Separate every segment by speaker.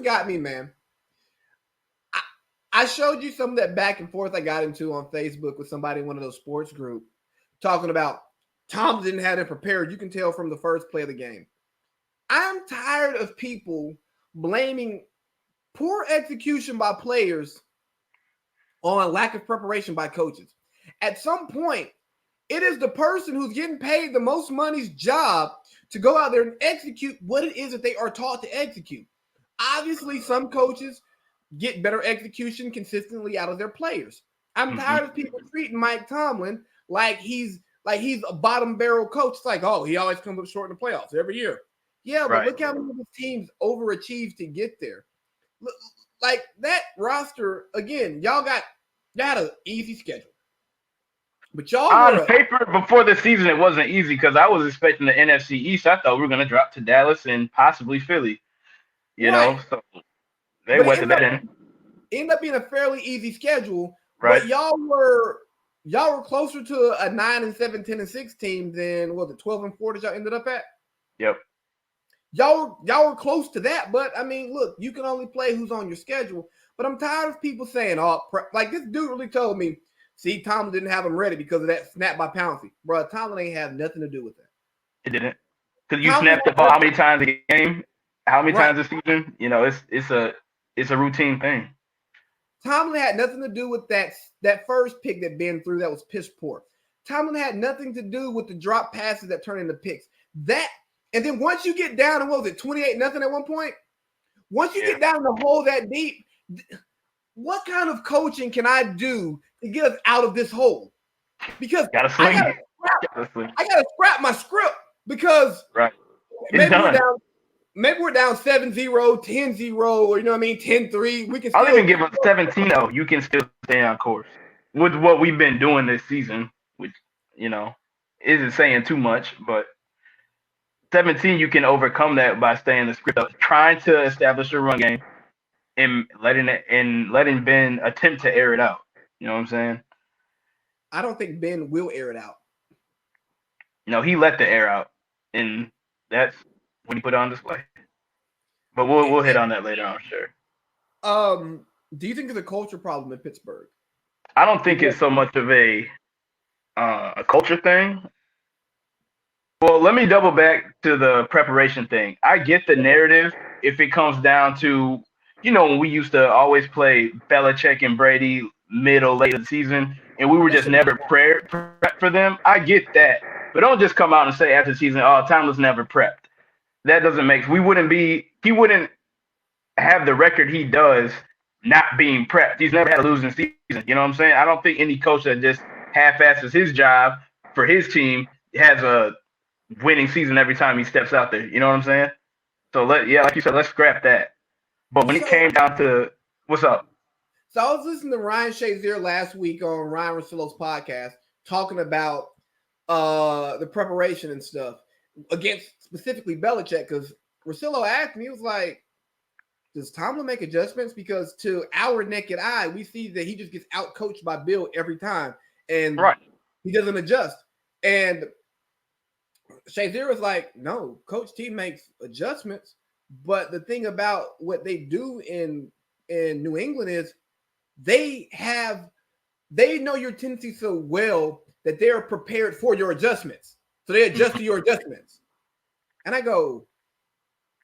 Speaker 1: got me, man. I showed you some of that back and forth I got into on Facebook with somebody in one of those sports groups talking about Tom didn't have it prepared. You can tell from the first play of the game. I'm tired of people blaming poor execution by players on lack of preparation by coaches. At some point, it is the person who's getting paid the most money's job to go out there and execute what it is that they are taught to execute. Obviously, some coaches get better execution consistently out of their players. I'm tired of people treating Mike Tomlin like he's a bottom barrel coach. It's like, oh, he always comes up short in the playoffs every year. Yeah, but look how many of his teams overachieved to get there. Like that roster, again, y'all had an easy schedule. But y'all
Speaker 2: on paper before the season, it wasn't easy because I was expecting the NFC East. I thought we were going to drop to Dallas and possibly Philly. You know, so they weathered that in.
Speaker 1: Ended up being a fairly easy schedule,
Speaker 2: right?
Speaker 1: But y'all were closer to a 9-7, 10-6 team than what the 12-4 that y'all ended up at.
Speaker 2: Yep.
Speaker 1: Y'all were close to that, but I mean, look, you can only play who's on your schedule. But I'm tired of people saying, "Oh, like this dude really told me." See, Tomlin didn't have him ready because of that snap by Pouncey. Bro, Tomlin ain't have nothing to do with that.
Speaker 2: It didn't. Because you snapped the ball how many times a game? How many times a season? You know, it's a routine thing.
Speaker 1: Tomlin had nothing to do with that first pick that Ben threw that was piss poor. Tomlin had nothing to do with the drop passes that turned into picks. And then once you get down, and what was it, 28-0 at one point? Once you get down the hole that deep, what kind of coaching can I do to get us out of this hole? Because I gotta scrap my script because maybe we're down 7-0, 10-0, or you know what I mean, 10-3. We can.
Speaker 2: I'll even give them 17-0. You can still stay on course with what we've been doing this season, which isn't saying too much, but 17 you can overcome that by staying the script of trying to establish a run game and letting Ben attempt to air it out. You know what I'm saying?
Speaker 1: I don't think Ben will air it out.
Speaker 2: No, he let the air out, and that's when he put it on display. But we'll hit on that later, I'm sure.
Speaker 1: Do you think there's a culture problem in Pittsburgh?
Speaker 2: I don't think it's so much of a culture thing. Well, let me double back to the preparation thing. I get the narrative if it comes down to, when we used to always play Belichick and Brady mid or late of the season, and we were just never prepped for them. I get that. But don't just come out and say after the season, oh, Tomlin's never prepped. That doesn't make – he wouldn't have the record he does not being prepped. He's never had a losing season. You know what I'm saying? I don't think any coach that just half-asses his job for his team has a winning season every time he steps out there. You know what I'm saying? So, like you said, let's scrap that. But when it came down to – what's up?
Speaker 1: So I was listening to Ryan Shazier last week on Ryan Russillo's podcast talking about the preparation and stuff against specifically Belichick, because Russillo asked me, he was like, does Tomlin make adjustments? Because to our naked eye, we see that he just gets out-coached by Bill every time, and he doesn't adjust. And Shazier was like, no, Coach T makes adjustments, but the thing about what they do in New England is they know your tendency so well that they're prepared for your adjustments. So they adjust to your adjustments. And I go,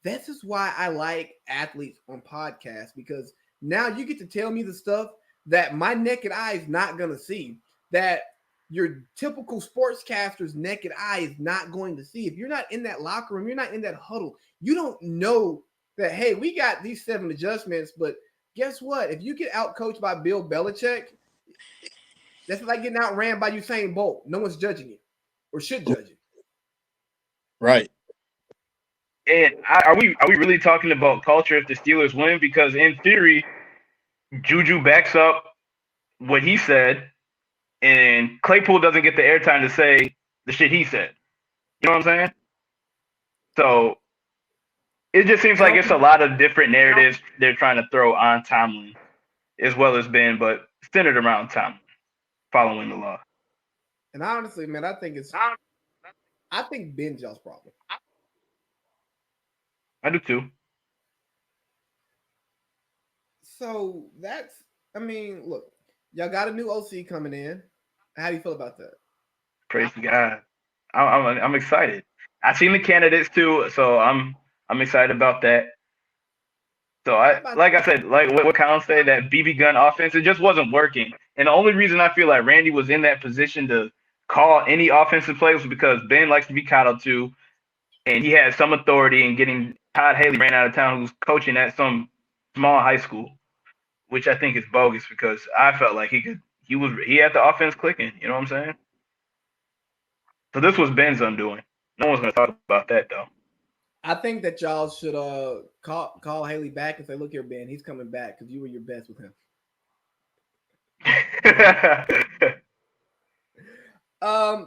Speaker 1: this is why I like athletes on podcasts, because now you get to tell me the stuff that my naked eye is not going to see, that your typical sportscaster's naked eye is not going to see. If you're not in that locker room, you're not in that huddle, you don't know that, hey, we got these 7 adjustments, but guess what? If you get out-coached by Bill Belichick, that's like getting outran by Usain Bolt. No one's judging you or should judge you.
Speaker 3: Right.
Speaker 2: And are we really talking about culture if the Steelers win? Because in theory, Juju backs up what he said, and Claypool doesn't get the airtime to say the shit he said. You know what I'm saying? So it just seems like it's a lot of different narratives they're trying to throw on Tomlin as well as Ben, but centered around Tomlin following the law.
Speaker 1: And honestly, man, I think Ben's y'all's problem.
Speaker 2: I do too.
Speaker 1: So that's, I mean, look, y'all got a new OC coming in. How do you feel about that?
Speaker 2: Praise God. I'm excited. I've seen the candidates too, so I'm excited about that. So
Speaker 1: How about
Speaker 2: like I said, like what Colin said, that BB gun offense, it just wasn't working. And the only reason I feel like Randy was in that position to call any offensive plays was because Ben likes to be coddled too, and he had some authority in getting Todd Haley ran out of town, who's coaching at some small high school, which I think is bogus because I felt like he had the offense clicking. You know what I'm saying? So this was Ben's undoing. No one's gonna talk about that though.
Speaker 1: I think that y'all should call Haley back and say, look here, Ben, he's coming back because you were your best with him.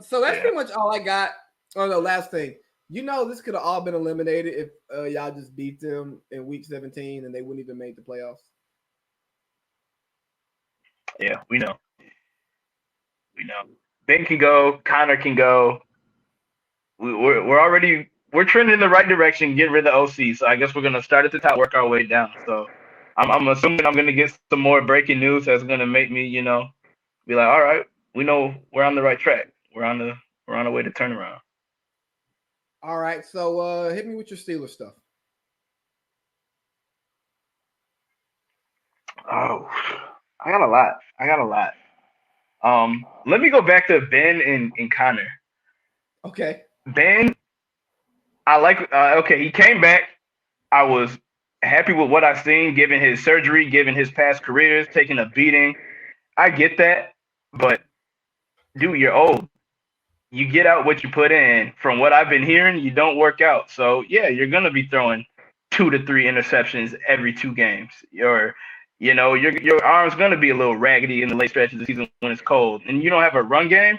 Speaker 1: So that's pretty much all I got. Oh no, last thing. You know, this could have all been eliminated if y'all just beat them in week 17 and they wouldn't even make the playoffs.
Speaker 2: Yeah, we know. We know. Ben can go. Connor can go. We're trending in the right direction. Get rid of OC. So I guess we're gonna start at the top, work our way down. So I'm assuming I'm gonna get some more breaking news that's gonna make me, be like, all right, we know we're on the right track. We're on the way to turnaround.
Speaker 1: All right, so hit me with your Steelers stuff.
Speaker 2: Oh, I got a lot. Let me go back to Ben and Connor.
Speaker 1: Okay.
Speaker 2: Ben, I like. Okay, he came back. I was happy with what I seen, given his surgery, given his past careers, taking a beating. I get that, but dude, you're old. You get out what you put in. From what I've been hearing, you don't work out. So yeah, you're gonna be throwing 2 to 3 interceptions every 2 games. Your arm's gonna be a little raggedy in the late stretches of the season when it's cold, and you don't have a run game.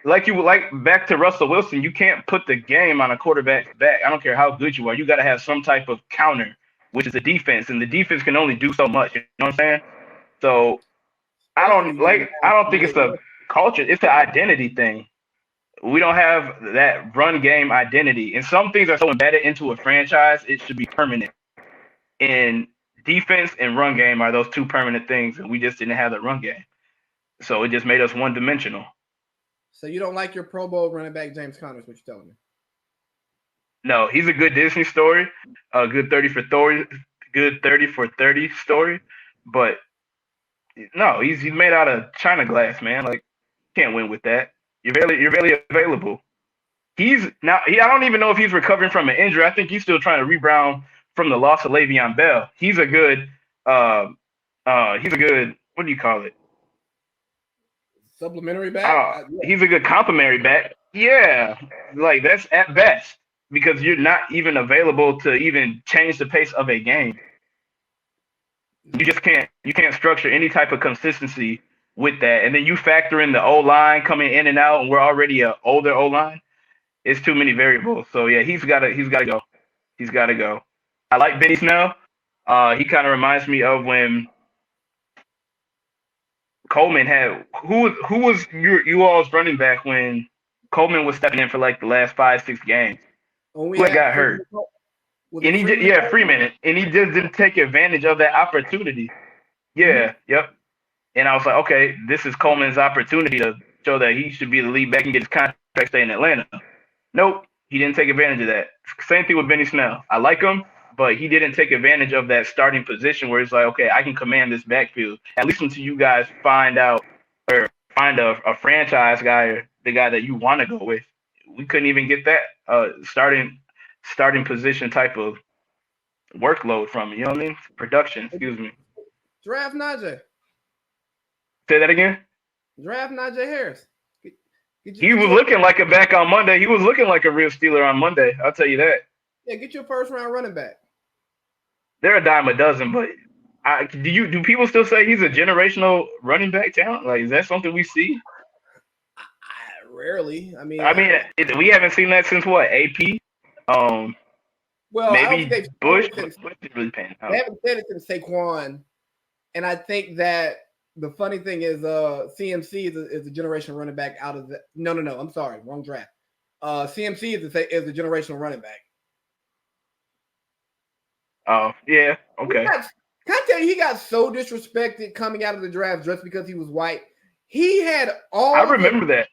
Speaker 2: Like you would like back to Russell Wilson, you can't put the game on a quarterback's back. I don't care how good you are. You got to have some type of counter, which is the defense, and the defense can only do so much. You know what I'm saying? So I don't think it's a culture. It's an identity thing. We don't have that run game identity, and some things are so embedded into a franchise. It should be permanent. And defense and run game are those two permanent things, and we just didn't have the run game. So it just made us one dimensional.
Speaker 1: So you don't like your Pro Bowl running back James Conner? Is what you're telling me?
Speaker 2: No, he's a good Disney story, a good 30 for 30 story. But no, he's made out of China glass, man. Like, can't win with that. You're barely available. He's now. I don't even know if he's recovering from an injury. I think he's still trying to rebound from the loss of Le'Veon Bell. He's a good. He's a good. What do you call it?
Speaker 1: Supplementary back.
Speaker 2: He's a good complimentary back. Yeah, like that's at best because you're not even available to even change the pace of a game. You just can't. You can't structure any type of consistency with that, and then you factor in the O line coming in and out, and we're already an older O line. It's too many variables. So yeah, he's gotta go. He's gotta go. I like Benny Snell. He kind of reminds me of when Coleman had who was you all's running back when Coleman was stepping in for like the last 5-6 games. Who got hurt? And he did, Freeman, and he just didn't take advantage of that opportunity. Yeah, yep. And I was like, okay, this is Coleman's opportunity to show that he should be the lead back and get his contract, stay in Atlanta. Nope, he didn't take advantage of that. Same thing with Benny Snell. I like him, but he didn't take advantage of that starting position where it's like, okay, I can command this backfield. At least until you guys find out or find a franchise guy or the guy that you want to go with. We couldn't even get that starting position type of workload from it. You know what I mean? Production, excuse me.
Speaker 1: Draft Najee.
Speaker 2: Say that again?
Speaker 1: Draft Najee Harris.
Speaker 2: He was looking like a back on Monday. He was looking like a real Steeler on Monday. I'll tell you that.
Speaker 1: Yeah, get your first round running back.
Speaker 2: They're a dime a dozen, but do people still say he's a generational running back talent? Like, is that something we see?
Speaker 1: Rarely. I mean,
Speaker 2: we haven't seen that since what? AP?
Speaker 1: Well,
Speaker 2: maybe Bush.
Speaker 1: They haven't said it since Saquon, and I think that the funny thing is, CMC is a generational running back out of the. No. I'm sorry, wrong draft. CMC is a generational running back.
Speaker 2: Oh yeah, okay.
Speaker 1: Can I tell you, he got so disrespected coming out of the draft just because he was white. He had all.
Speaker 2: I remember that.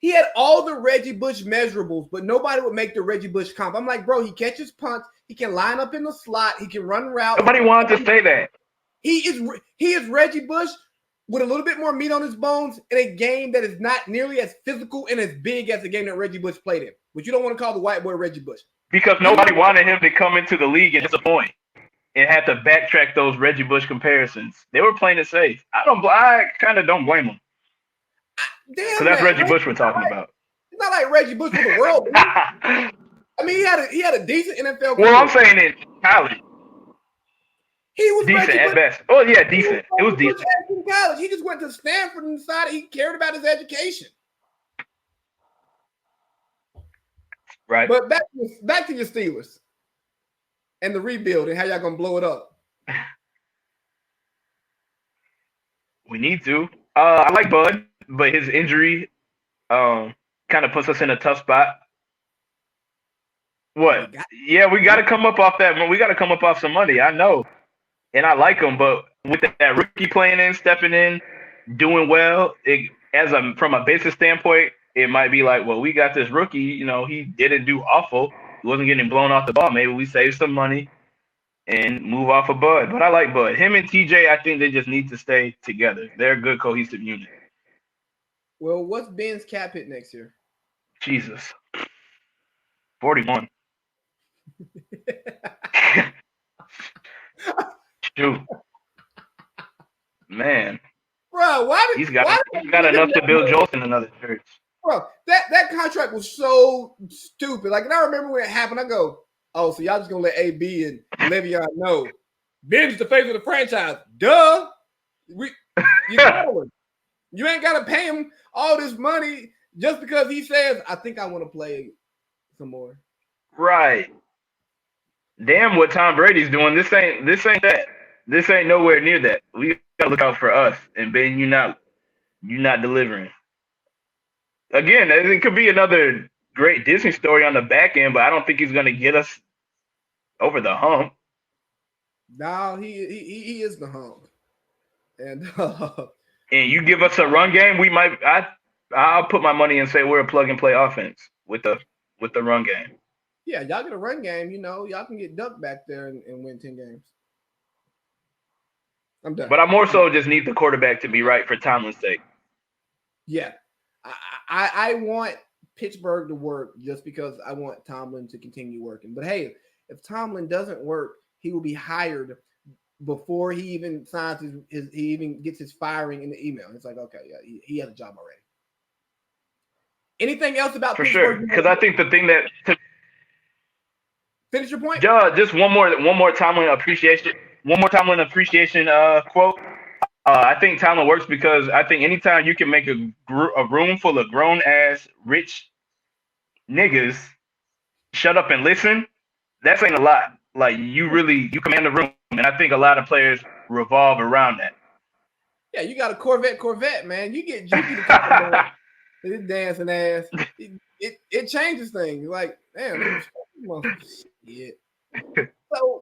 Speaker 1: He had all the Reggie Bush measurables, but nobody would make the Reggie Bush comp. I'm like, bro, he catches punts. He can line up in the slot. He can run routes.
Speaker 2: Nobody wanted to say that.
Speaker 1: He is Reggie Bush with a little bit more meat on his bones in a game that is not nearly as physical and as big as the game that Reggie Bush played in. But you don't want to call the white boy Reggie Bush.
Speaker 2: Because nobody wanted him to come into the league and disappoint and had to backtrack those Reggie Bush comparisons. They were playing it safe. I kind of don't blame them. Because that's Reggie Bush we're talking about.
Speaker 1: It's not like Reggie Bush was the world. I mean, he had a decent NFL career.
Speaker 2: Well, I'm saying in college.
Speaker 1: He was
Speaker 2: decent
Speaker 1: Reggie
Speaker 2: at
Speaker 1: Bush.
Speaker 2: best. Oh, yeah, decent. It was decent.
Speaker 1: In college. He just went to Stanford and decided he cared about his education.
Speaker 2: Right.
Speaker 1: But back to your Steelers and the rebuild and how y'all going to blow it up.
Speaker 2: We need to. I like Bud, but his injury kind of puts us in a tough spot. What? Yeah, we got to come up off that. We got to come up off some money. I know. And I like him, but with that rookie playing in, stepping in, doing well, from a business standpoint, it might be like, well, we got this rookie. You know, he didn't do awful. He wasn't getting blown off the ball. Maybe we save some money and move off of Bud. But I like Bud. Him and TJ, I think they just need to stay together. They're a good cohesive unit.
Speaker 1: Well, what's Ben's cap hit next year?
Speaker 2: Jesus. 41. Shoot. Man.
Speaker 1: Bro,
Speaker 2: he's got enough to build Jolson another church.
Speaker 1: Bro, that contract was so stupid. Like, and I remember when it happened, I go, oh, so y'all just gonna let AB and Le'Veon know Ben's the face of the franchise. Duh. You ain't gotta pay him all this money just because he says, I think I want to play some more.
Speaker 2: Right. Damn what Tom Brady's doing. This ain't that. This ain't nowhere near that. We gotta look out for us. And Ben, you're not delivering. Again, it could be another great Disney story on the back end, but I don't think he's gonna get us over the hump.
Speaker 1: No, he is the hump. And
Speaker 2: and you give us a run game, we might. I'll put my money and say we're a plug and play offense with the run game.
Speaker 1: Yeah, y'all get a run game, y'all can get ducked back there and win 10 games. I'm done.
Speaker 2: But I more so just need the quarterback to be right for Tomlin's sake.
Speaker 1: Yeah. I want Pittsburgh to work just because I want Tomlin to continue working. But hey, if Tomlin doesn't work, he will be hired before he even signs he even gets his firing in the email. It's like, okay, yeah, he has a job already. Anything else about
Speaker 2: for
Speaker 1: Pittsburgh?
Speaker 2: Sure? Because I think the thing that
Speaker 1: finish your point.
Speaker 2: Just one more Tomlin appreciation. One more Tomlin appreciation quote. I think Tomlin works because I think anytime you can make a room full of grown ass rich niggas shut up and listen, that's saying a lot. Like you command the room, and I think a lot of players revolve around that.
Speaker 1: Yeah, you got a Corvette, man. You get Juki to talk about his dancing ass. It changes things. Like, damn, shit. So